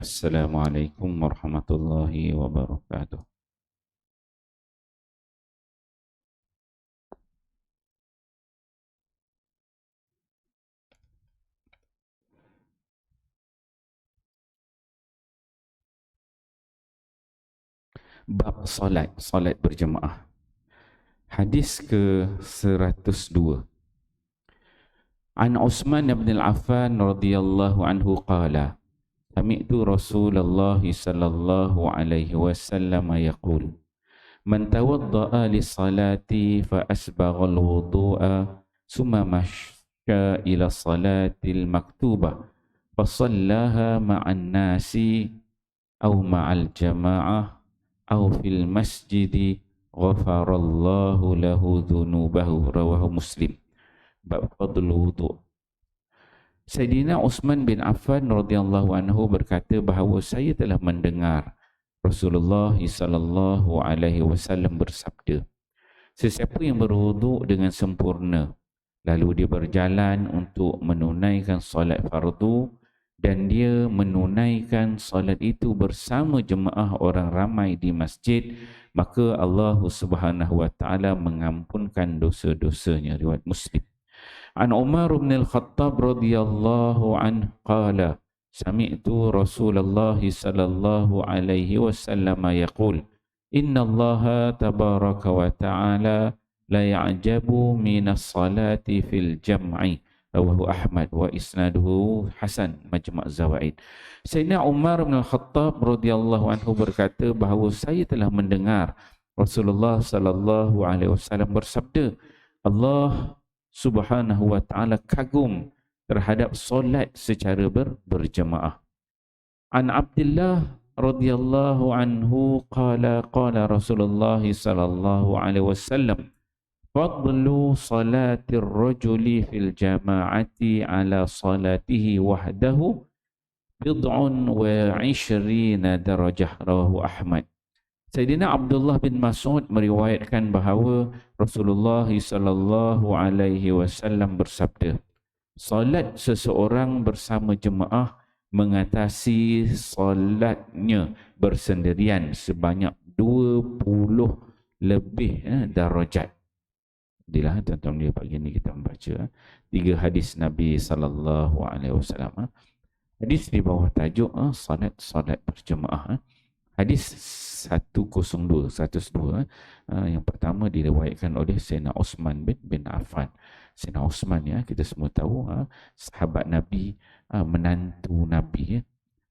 Assalamualaikum warahmatullahi wabarakatuh. Bab salat berjemaah. Hadis ke-102. An Utsman bin Affan radhiyallahu anhu qala, sami'tu Rasulullah sallallahu alaihi wasallam yaqul, man tawadda'a lis-salati fa asbagha al-wudu'a summa mashya ila salatil maktubah fa sallaha ma'an nasi aw ma'al jama'ah aw fil masjidi ghafarallahu lahu dhunubahu, rawahu Muslim. Bab fadl wudu. Sayyidina Utsman bin Affan radhiyallahu anhu berkata bahawa saya telah mendengar Rasulullah sallallahu alaihi wasallam bersabda, sesiapa yang berwudu dengan sempurna lalu dia berjalan untuk menunaikan solat fardu dan dia menunaikan solat itu bersama jemaah orang ramai di masjid, maka Allah Subhanahu wa taala mengampunkan dosa-dosanya. Riwayat Muslim. An Umar bin Al-Khattab radhiyallahu anhu qala, sami'tu Rasulullah sallallahu alaihi wasallam yaqul, inna Allah tabaraka wa ta'ala la ya'jabu minas salati fil jam'i, rawahu Ahmad wa isnaduhu hasan, Majma' Zawaid. Sayyidina Umar bin Al-Khattab radhiyallahu anhu berkata bahawa saya telah mendengar Rasulullah sallallahu alaihi wasallam bersabda, Allah Subhanahu wa taala kagum terhadap solat secara berjemaah. An Abdullah radhiyallahu anhu qala qala Rasulullah sallallahu alaihi wasallam, fadlu salatir rajuli fil jama'ati ala salatihi wahdahu bid'un wa 'ishrina darajah, rawahu Ahmad. Sayyidina Abdullah bin Mas'ud meriwayatkan bahawa Rasulullah sallallahu alaihi wasallam bersabda, solat seseorang bersama jemaah mengatasi solatnya bersendirian sebanyak 20 lebih darajat. Inilah tuan-tuan dia pagi ini kita membaca 3 hadis Nabi sallallahu alaihi wasallam. Hadis di bawah tajuk solat berjemaah. Hadis 102 yang pertama diriwayatkan oleh Sayyidina Utsman bin Affan. Sayyidina Utsman, ya, kita semua tahu, sahabat Nabi, menantu Nabi, ya.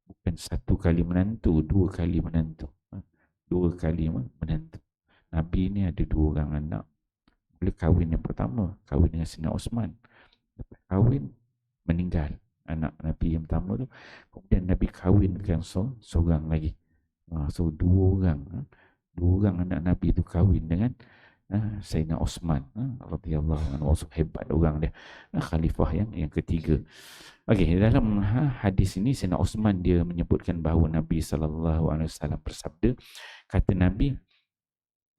Bukan satu kali menantu, 2 kali menantu. 2 kali menantu. Nabi ni ada 2 orang anak. Boleh kahwin yang pertama, kahwin dengan Sayyidina Utsman. Lepas kahwin, meninggal anak Nabi yang pertama tu. Kemudian Nabi kahwinkan seorang lagi. So 2 orang, 2 orang anak Nabi itu kahwin dengan Sayyidina Utsman radhiyallahu anhu. Hebat orang dia, khalifah yang ketiga. Okey, dalam hadis ini Sayyidina Utsman dia menyebutkan bahawa Nabi sallallahu alaihi wasallam bersabda, kata Nabi,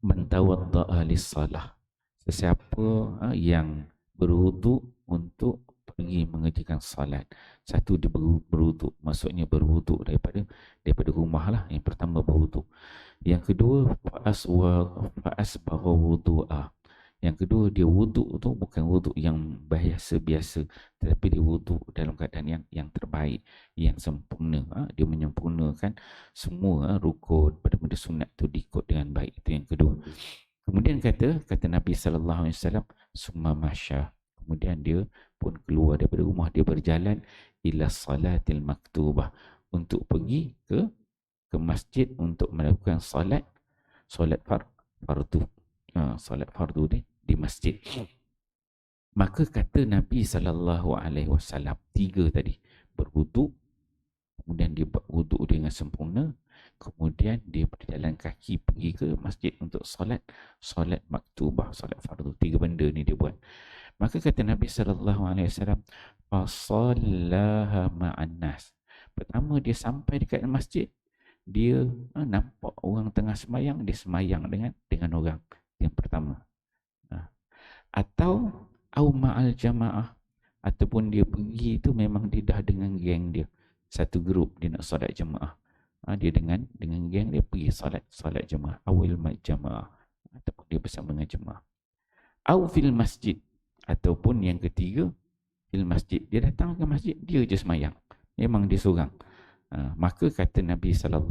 man tawadda'a lis-salah, sesiapa yang berwuduk untuk pergi mengerjakan salat. Satu, dia berwuduk, maksudnya berwuduk daripada rumah lah. Yang pertama berwuduk. Yang kedua, fa'asbagha wudu'a. Yang kedua, dia wuduk tu bukan wuduk yang biasa-biasa, tetapi dia wuduk dalam keadaan yang terbaik, yang sempurna. Dia menyempurnakan semua rukun benda-benda sunat tu diikut dengan baik. Itu yang kedua. Kemudian kata Nabi sallallahu alaihi wasallam, summa masya. Kemudian dia pun keluar daripada rumah, dia berjalan ila salatil maktubah, untuk pergi ke masjid untuk melakukan solat fardu. Solat fardu di masjid. Maka kata Nabi sallallahu alaihi wasallam 3 tadi, berwuduk, kemudian dia berwuduk dengan sempurna, kemudian dia berjalan kaki pergi ke masjid untuk solat maktubah, solat fardu. 3 benda ni dia buat. Maka kata Nabi sallallahu alaihi wasallam, fasallaha ma'an nas. Pertama dia sampai dekat masjid, dia nampak orang tengah semayang, dia semayang dengan orang. Yang pertama. Atau au ma'al jamaah, ataupun dia pergi itu memang dia dah dengan geng dia. satu grup dia nak solat jemaah. Dia dengan geng dia pergi solat jemaah, awil jemaah, ataupun dia bersama dengan jemaah. Au fil masjid, ataupun yang ketiga fil masjid, dia datang ke masjid, dia je semayang, memang dia seorang. Maka kata Nabi SAW,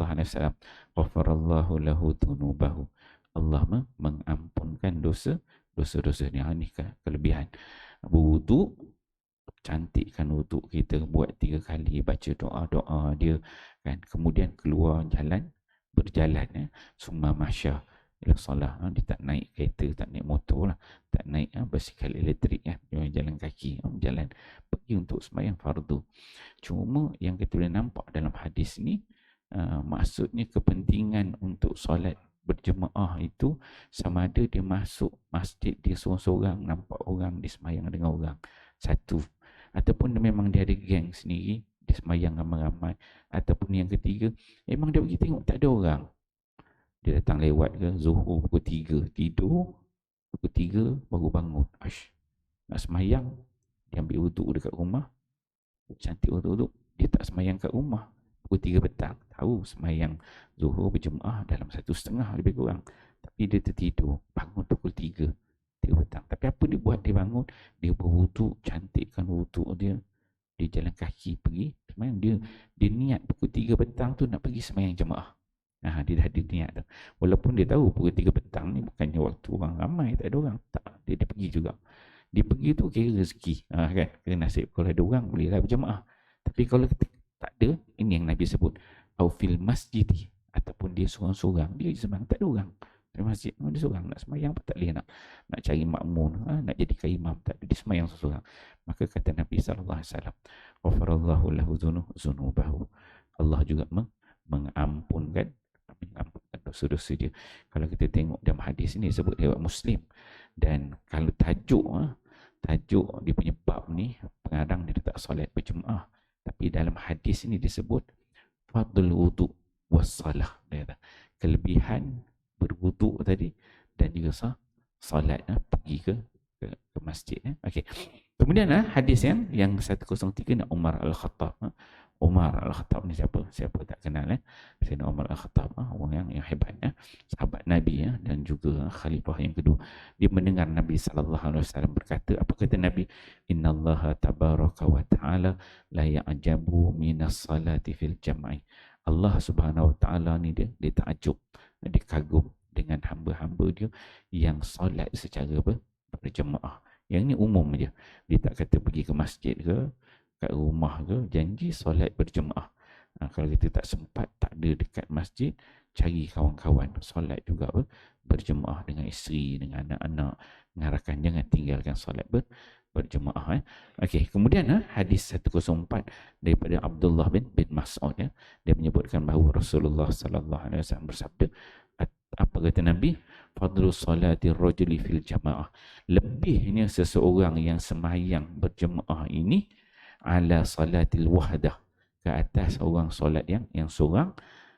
ghafarallahu lahu dhunubahu, Allah mengampunkan dosa-dosa ni. Ini kelebihan berwuduk, cantikkan wuduk kita, buat 3 kali, baca doa-doa dia kan, kemudian keluar jalan, berjalan summa masya ila solah. Dia tak naik kereta, tak naik motor lah, tak naik basikal elektrik jalan kaki, jalan pergi untuk sembahyang fardu. Cuma yang kita boleh nampak dalam hadis ni, maksudnya kepentingan untuk solat berjemaah itu sama ada dia masuk masjid dia seorang-seorang, nampak orang dia sembahyang dengan orang satu, ataupun memang dia ada geng sendiri, dia sembahyang ramai-ramai, ataupun yang ketiga memang dia pergi tengok tak ada orang, dia datang lewat ke Zuhur pukul 3, tidur pukul 3 baru bangun, nak sembahyang, dia ambil wuduk dekat rumah, cantik wuduk, dia tak sembahyang kat rumah pukul 3 petang, tahu sembahyang Zuhur berjemaah dalam 1.30 lebih kurang, tapi dia tertidur, bangun pukul 3 petang. Tapi apa dia buat? Dia bangun, dia berwuduk, cantikkan wuduk dia, dia jalan kaki pergi sembahyang. Dia niat pukul 3 petang tu nak pergi sembahyang jemaah. Dia dah ada niat tu. Walaupun dia tahu pukul 3 petang ni bukannya waktu orang ramai, tak ada orang, tak, dia pergi juga. Dia pergi tu kira rezeki, kan? Kira nasib, kalau ada orang bolehlah berjemaah. Tapi kalau tak ada, ini yang Nabi sebut au fil masjid, ataupun dia seorang-seorang, dia sembahyang tak ada orang di masjid, dia seorang nak sembahyang pun tak boleh, nak cari makmum, nak jadikan imam, tak ada, dia sembahyang seorang. Maka kata Nabi SAW, ghafarallahu lahu dhunubahu, Allah juga mengampunkan dosa-dosa dia. Kalau kita tengok dalam hadis ini sebut lewat Muslim, dan kalau tajuk dia punya bab ni, pengarang dia tak solat berjemaah, tapi dalam hadis ini disebut fadlul wudu wassalah, kelebihan berwuduk tadi dan juga solat, pergi ke masjid. Okey. Kemudian hadis yang 103 ni Umar Al-Khattab. Umar Al-Khattab ni siapa? Siapa tak kenal Sayyidina Umar Al-Khattab, orang yang hebat, sahabat Nabi dan juga khalifah yang kedua. Dia mendengar Nabi SAW berkata, apa kata Nabi? Innallaha tabaraka wa ta'ala la ya'jabu minas salati fil jam'i. Allah Subhanahu wa ta'ala ni dia takjub, dia kagum dengan hamba-hamba dia yang solat secara berjemaah. Yang ni umum je, dia tak kata pergi ke masjid ke, kat rumah ke, janji solat berjemaah. Kalau kita tak sempat, tak ada dekat masjid, cari kawan-kawan solat juga berjemaah dengan isteri, dengan anak-anak, dengan rakan, jangan tinggalkan solat berjemaah. Okey, kemudian hadis 104 daripada Abdullah bin Mas'ud, dia menyebutkan bahawa Rasulullah sallallahu alaihi wasallam bersabda, apa kata Nabi? Fadlu salati rajuli fil jamaah, lebihnya seseorang yang sembahyang berjemaah ini ala salatil wahdah, ke atas orang solat yang seorang,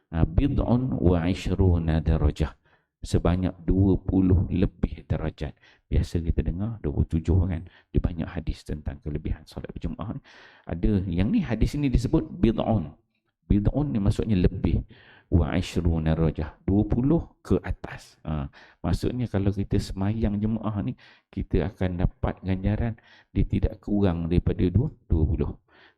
bid'un wa 'ishruna darajah, sebanyak 20 lebih darajat. Biasa kita dengar 27 kan, di banyak hadis tentang kelebihan solat berjemaah ni. Ada yang ni hadis ini disebut bid'un. Bid'un ni maksudnya lebih, wa 'ishruna darajah, 20 ke atas. Maksudnya kalau kita semayang jemaah ni, kita akan dapat ganjaran dia tidak kurang daripada 20.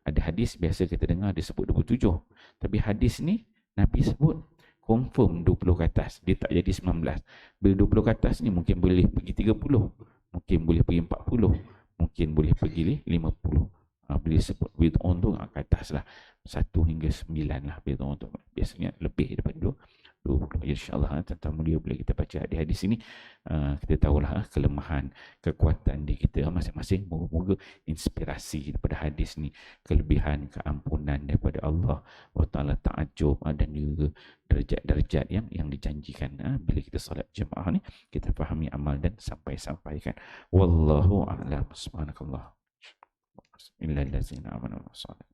Ada hadis biasa kita dengar disebut 27, tapi hadis ni Nabi sebut confirm 20 ke atas, dia tak jadi 19. Bila 20 ke atas ni mungkin boleh pergi 30, mungkin boleh pergi 40, mungkin boleh pergi 50. Bila sebut bid'un tu ke atas lah, 1 hingga 9 lah bid'un tu, biasanya lebih daripada 20. InsyaAllah tentang mulia bila kita baca hadis ini, kita tahulah kelemahan, kekuatan di kita masing-masing. Moga-moga inspirasi daripada hadis ni, kelebihan, keampunan daripada Allah SWT, ta'ajub dan juga derajat-derajat yang dijanjikan bila kita solat jemaah ni, kita fahami, amal dan sampaikan. Wallahu a'lam. Subhanakallah. Bismillahirrahmanirrahim.